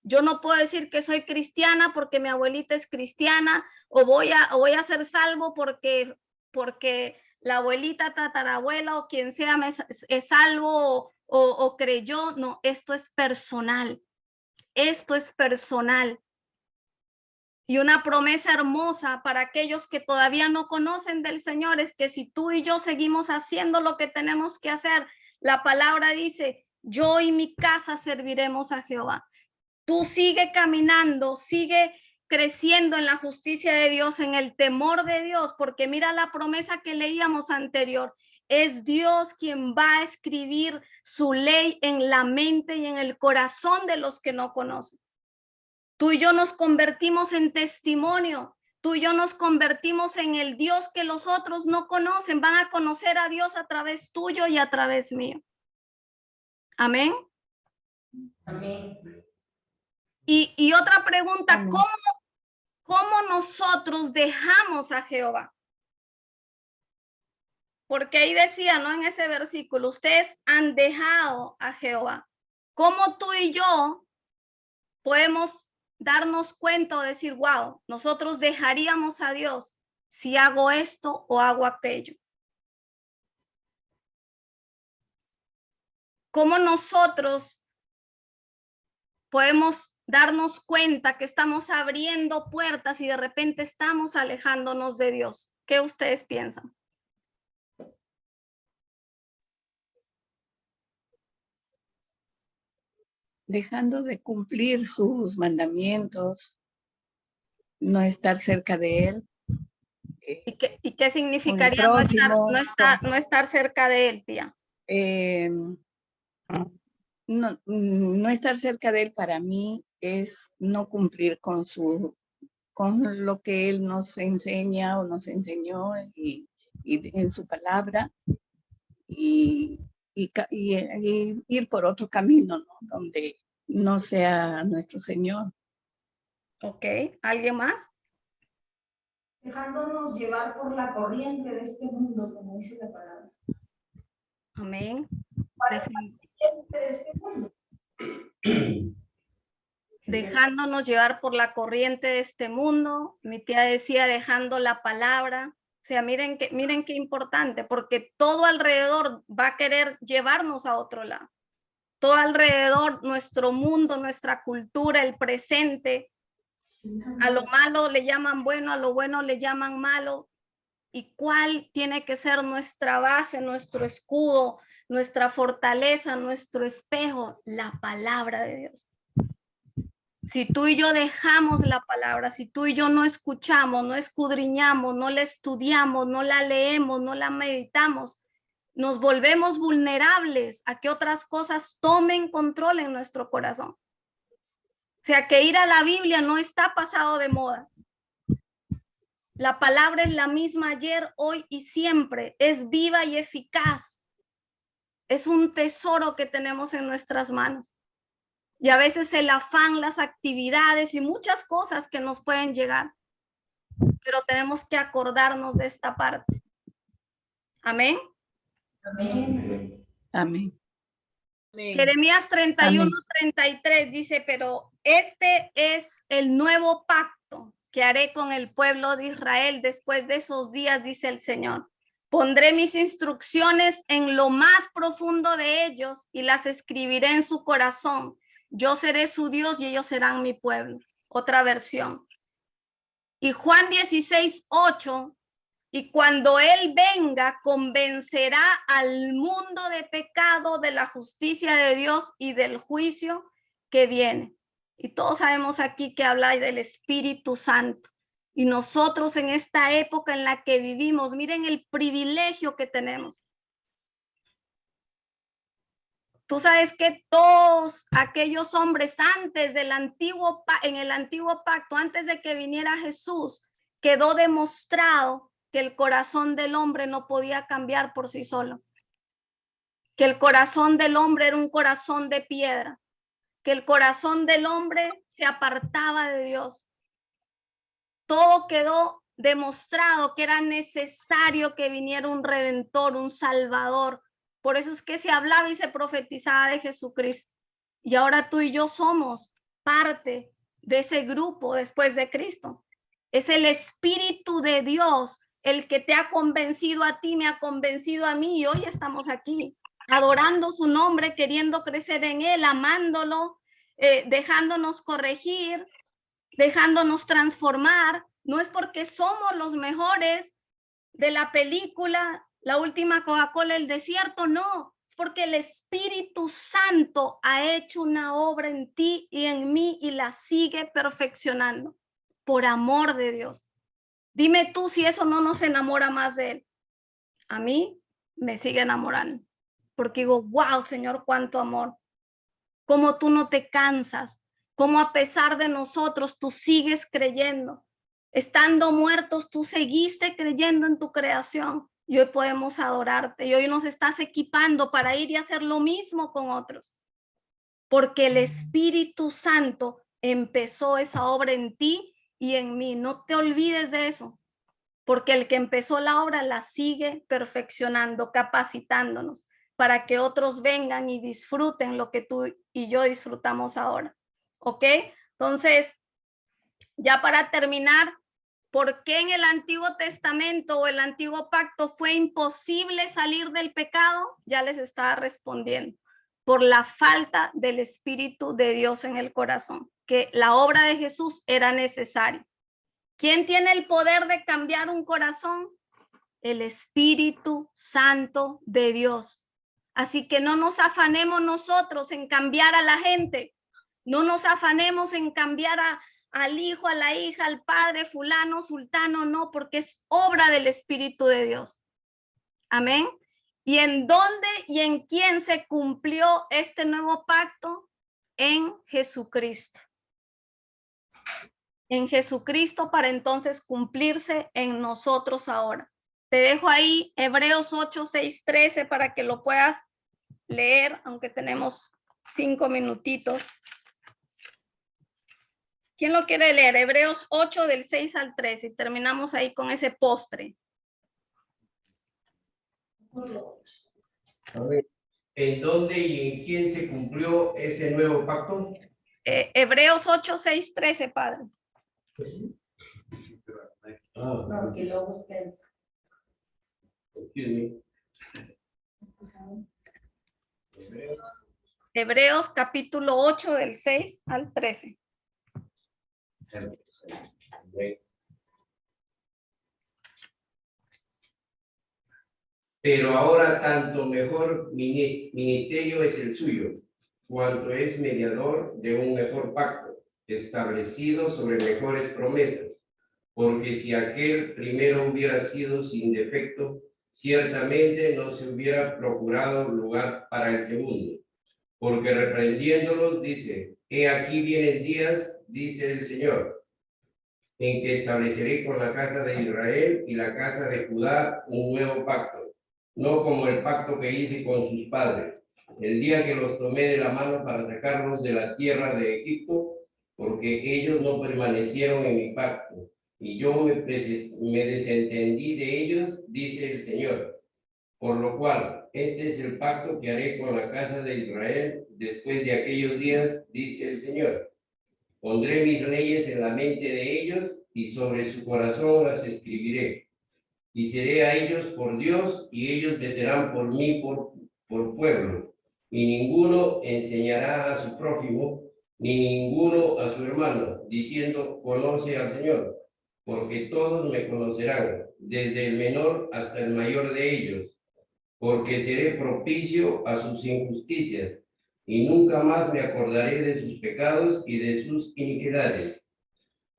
Yo no puedo decir que soy cristiana porque mi abuelita es cristiana, o voy a ser salvo porque la abuelita, tatarabuela o quien sea es salvo o creyó. No, esto es personal. Esto es personal. Y una promesa hermosa para aquellos que todavía no conocen del Señor es que si tú y yo seguimos haciendo lo que tenemos que hacer, la palabra dice, yo y mi casa serviremos a Jehová. Tú sigue caminando, sigue creciendo en la justicia de Dios, en el temor de Dios, porque mira la promesa que leíamos anterior. Es Dios quien va a escribir su ley en la mente y en el corazón de los que no conocen. Tú y yo nos convertimos en testimonio. Tú y yo nos convertimos en el Dios que los otros no conocen. Van a conocer a Dios a través tuyo y a través mío. Amén. Amén. Y otra pregunta, ¿cómo nosotros dejamos a Jehová? Porque ahí decía, ¿no? En ese versículo, ustedes han dejado a Jehová. ¿Cómo tú y yo podemos darnos cuenta o decir, wow, nosotros dejaríamos a Dios si hago esto o hago aquello? ¿Cómo nosotros podemos darnos cuenta que estamos abriendo puertas y de repente estamos alejándonos de Dios? ¿Qué ustedes piensan? Dejando de cumplir sus mandamientos, no estar cerca de él. ¿Y qué significaría no estar cerca de él, tía? No estar cerca de él para mí es no cumplir con lo que él nos enseña o nos enseñó y en su palabra y ir por otro camino, ¿no? Donde no sea nuestro Señor. Ok, ¿alguien más? Dejándonos llevar por la corriente de este mundo, como dice la palabra. Amén. De este mundo. dejándonos llevar por la corriente de este mundo. Mi tía decía, dejando la palabra. O sea, miren qué importante, porque todo alrededor va a querer llevarnos a otro lado. Todo alrededor, nuestro mundo, nuestra cultura, el presente. A lo malo le llaman bueno, a lo bueno le llaman malo. ¿Y cuál tiene que ser nuestra base, nuestro escudo, nuestra fortaleza, nuestro espejo? La palabra de Dios. Si tú y yo dejamos la palabra, si tú y yo no escuchamos, no escudriñamos, no la estudiamos, no la leemos, no la meditamos, nos volvemos vulnerables a que otras cosas tomen control en nuestro corazón. O sea, que ir a la Biblia no está pasado de moda. La palabra es la misma ayer, hoy y siempre. Es viva y eficaz. Es un tesoro que tenemos en nuestras manos. Y a veces el afán, las actividades y muchas cosas que nos pueden llegar. Pero tenemos que acordarnos de esta parte. Amén. Amén. Amén. Jeremías 31:33 dice, pero este es el nuevo pacto que haré con el pueblo de Israel después de esos días, dice el Señor. Pondré mis instrucciones en lo más profundo de ellos y las escribiré en su corazón. Yo seré su Dios y ellos serán mi pueblo. Otra versión. Y Juan 16:8, y cuando Él venga, convencerá al mundo de pecado, de la justicia de Dios y del juicio que viene. Y todos sabemos aquí que habla del Espíritu Santo. Y nosotros en esta época en la que vivimos, miren el privilegio que tenemos. Tú sabes que todos aquellos hombres antes del en el antiguo pacto, antes de que viniera Jesús, quedó demostrado que el corazón del hombre no podía cambiar por sí solo. Que el corazón del hombre era un corazón de piedra. Que el corazón del hombre se apartaba de Dios. Todo quedó demostrado que era necesario que viniera un redentor, un salvador. Por eso es que se hablaba y se profetizaba de Jesucristo. Y ahora tú y yo somos parte de ese grupo después de Cristo. Es el Espíritu de Dios el que te ha convencido a ti, me ha convencido a mí, y hoy estamos aquí adorando su nombre, queriendo crecer en él, amándolo, dejándonos corregir, dejándonos transformar. No es porque somos los mejores de la película La Última Coca-Cola del Desierto, no, es porque el Espíritu Santo ha hecho una obra en ti y en mí y la sigue perfeccionando por amor de Dios. Dime tú si eso no nos enamora más de él. A mí me sigue enamorando, porque digo, wow, Señor, cuánto amor. Cómo tú no te cansas, cómo a pesar de nosotros tú sigues creyendo. Estando muertos, tú seguiste creyendo en tu creación y hoy podemos adorarte y hoy nos estás equipando para ir y hacer lo mismo con otros. Porque el Espíritu Santo empezó esa obra en ti y en mí. No te olvides de eso, porque el que empezó la obra la sigue perfeccionando, capacitándonos para que otros vengan y disfruten lo que tú y yo disfrutamos ahora. ¿Ok? Entonces, ya para terminar, ¿por qué en el Antiguo Testamento o el Antiguo Pacto fue imposible salir del pecado? Ya les estaba respondiendo. Por la falta del Espíritu de Dios en el corazón, que la obra de Jesús era necesaria. ¿Quién tiene el poder de cambiar un corazón? El Espíritu Santo de Dios. Así que no nos afanemos nosotros en cambiar a la gente. No nos afanemos en cambiar al hijo, a la hija, al padre, fulano, sultano, no, porque es obra del Espíritu de Dios. Amén. ¿Y en dónde y en quién se cumplió este nuevo pacto? En Jesucristo. En Jesucristo para entonces cumplirse en nosotros ahora. Te dejo ahí Hebreos 8, 6, 13 para que lo puedas leer, aunque tenemos 5 minutitos. ¿Quién lo quiere leer? Hebreos 8 del 6 al 13 y terminamos ahí con ese postre. A ver, ¿en dónde y en quién se cumplió ese nuevo pacto? Hebreos 8, 6, 13, Padre. No, que luego ustedes. Excuse Hebreos capítulo 8 del 6 al 13. me. Pero ahora tanto mejor ministerio es el suyo, cuanto es mediador de un mejor pacto, establecido sobre mejores promesas. Porque si aquel primero hubiera sido sin defecto, ciertamente no se hubiera procurado lugar para el segundo. Porque reprendiéndolos dice, he aquí vienen días, dice el Señor, en que estableceré con la casa de Israel y la casa de Judá un nuevo pacto, no como el pacto que hice con sus padres, el día que los tomé de la mano para sacarlos de la tierra de Egipto, porque ellos no permanecieron en mi pacto, y yo me desentendí de ellos, dice el Señor. Por lo cual, este es el pacto que haré con la casa de Israel después de aquellos días, dice el Señor. Pondré mis leyes en la mente de ellos y sobre su corazón las escribiré. Y seré a ellos por Dios y ellos me serán por mí por pueblo. Y ninguno enseñará a su prójimo, ni ninguno a su hermano, diciendo, conoce al Señor, porque todos me conocerán, desde el menor hasta el mayor de ellos, porque seré propicio a sus injusticias, y nunca más me acordaré de sus pecados y de sus iniquidades.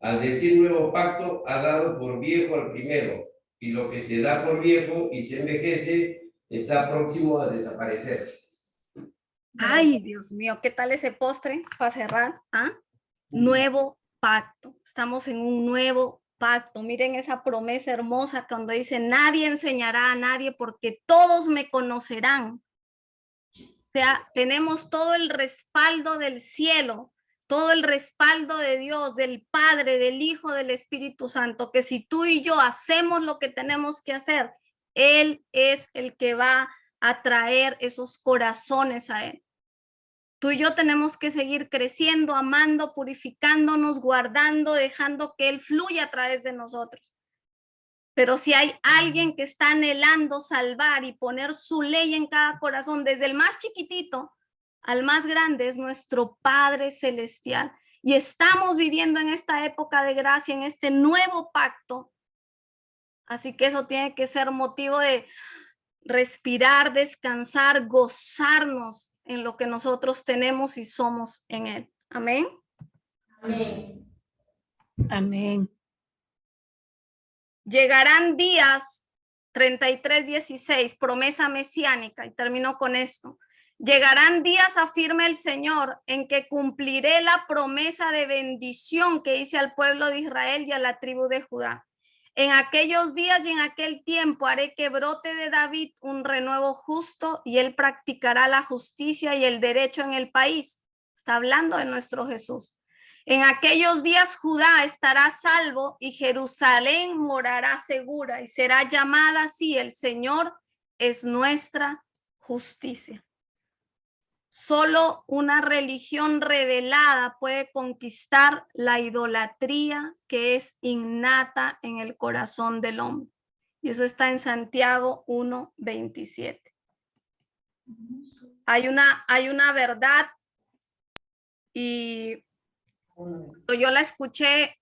Al decir nuevo pacto, ha dado por viejo al primero, y lo que se da por viejo y se envejece está próximo a desaparecer. Ay, Dios mío, ¿qué tal ese postre para cerrar? ¿Ah? Nuevo pacto. Estamos en un nuevo pacto. Miren esa promesa hermosa cuando dice, nadie enseñará a nadie porque todos me conocerán. O sea, tenemos todo el respaldo del cielo, todo el respaldo de Dios, del Padre, del Hijo, del Espíritu Santo, que si tú y yo hacemos lo que tenemos que hacer, Él es el que va a traer esos corazones a Él. Tú y yo tenemos que seguir creciendo, amando, purificándonos, guardando, dejando que Él fluya a través de nosotros. Pero si hay alguien que está anhelando salvar y poner su ley en cada corazón, desde el más chiquitito al más grande, es nuestro Padre Celestial. Y estamos viviendo en esta época de gracia, en este nuevo pacto. Así que eso tiene que ser motivo de respirar, descansar, gozarnos en lo que nosotros tenemos y somos en Él. Amén. Amén. Amén. Llegarán días, 33:16, promesa mesiánica, y termino con esto. Llegarán días, afirma el Señor, en que cumpliré la promesa de bendición que hice al pueblo de Israel y a la tribu de Judá. En aquellos días y en aquel tiempo haré que brote de David un renuevo justo y él practicará la justicia y el derecho en el país. Está hablando de nuestro Jesús. En aquellos días Judá estará salvo y Jerusalén morará segura y será llamada así: el Señor es nuestra justicia. Solo una religión revelada puede conquistar la idolatría que es innata en el corazón del hombre. Y eso está en Santiago 1:27. Hay una verdad y yo la escuché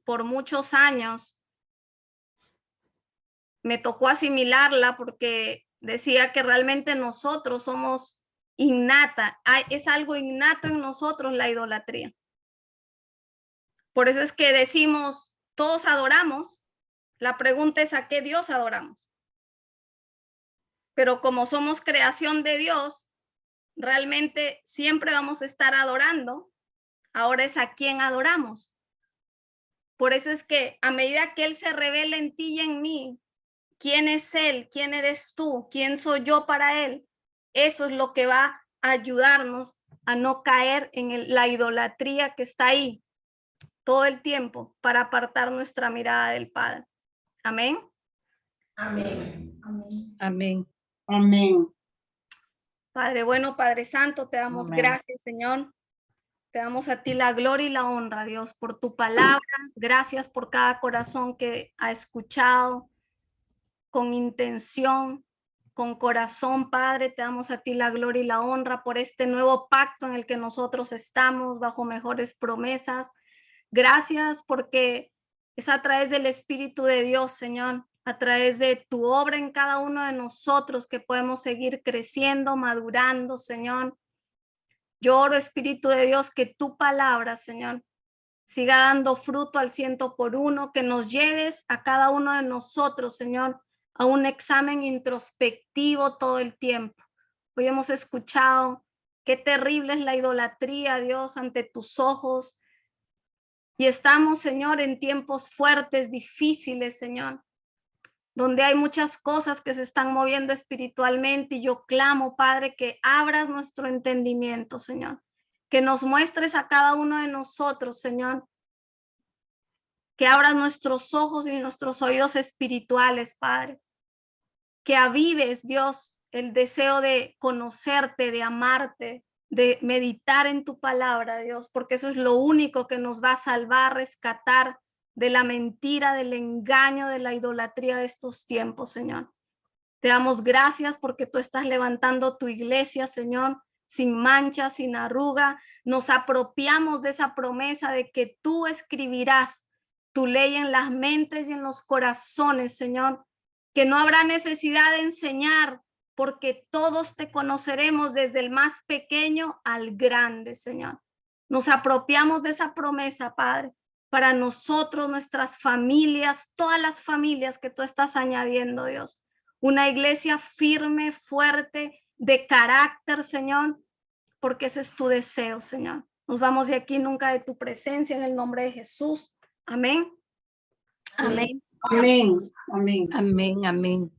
por muchos años. Me tocó asimilarla porque decía que realmente nosotros somos innata, es algo innato en nosotros la idolatría. Por eso es que decimos, todos adoramos. La pregunta es, ¿a qué Dios adoramos? Pero como somos creación de Dios, realmente siempre vamos a estar adorando. Ahora es a quién adoramos. Por eso es que a medida que Él se revela en ti y en mí, quién es Él, quién eres tú, quién soy yo para Él, eso es lo que va a ayudarnos a no caer en la idolatría que está ahí todo el tiempo para apartar nuestra mirada del Padre. Amén. Amén. Amén. Amén. Amén. Padre bueno, Padre Santo, te damos Amén. gracias, Señor, Te damos a ti la gloria y la honra, Dios, por tu palabra. Gracias por cada corazón que ha escuchado con intención, con corazón, Padre. Te damos a ti la gloria y la honra por este nuevo pacto en el que nosotros estamos bajo mejores promesas. Gracias porque es a través del Espíritu de Dios, Señor, a través de tu obra en cada uno de nosotros que podemos seguir creciendo, madurando, Señor. Yo oro, Espíritu de Dios, que tu palabra, Señor, siga dando fruto al 100%, que nos lleves a cada uno de nosotros, Señor, a un examen introspectivo todo el tiempo. Hoy hemos escuchado qué terrible es la idolatría, Dios, ante tus ojos. Y estamos, Señor, en tiempos fuertes, difíciles, Señor, donde hay muchas cosas que se están moviendo espiritualmente, y yo clamo, Padre, que abras nuestro entendimiento, Señor, que nos muestres a cada uno de nosotros, Señor, que abras nuestros ojos y nuestros oídos espirituales, Padre, que avives, Dios, el deseo de conocerte, de amarte, de meditar en tu palabra, Dios, porque eso es lo único que nos va a salvar, rescatar de la mentira, del engaño, de la idolatría de estos tiempos, Señor. Te damos gracias porque tú estás levantando tu iglesia, Señor, sin mancha, sin arruga. Nos apropiamos de esa promesa de que tú escribirás tu ley en las mentes y en los corazones, Señor, que no habrá necesidad de enseñar, porque todos te conoceremos desde el más pequeño al grande, Señor. Nos apropiamos de esa promesa, Padre, para nosotros, nuestras familias, todas las familias que tú estás añadiendo, Dios. Una iglesia firme, fuerte, de carácter, Señor, porque ese es tu deseo, Señor. Nos vamos de aquí nunca de tu presencia, en el nombre de Jesús. Amén. Amén. Amén. Amén. Amén, amén.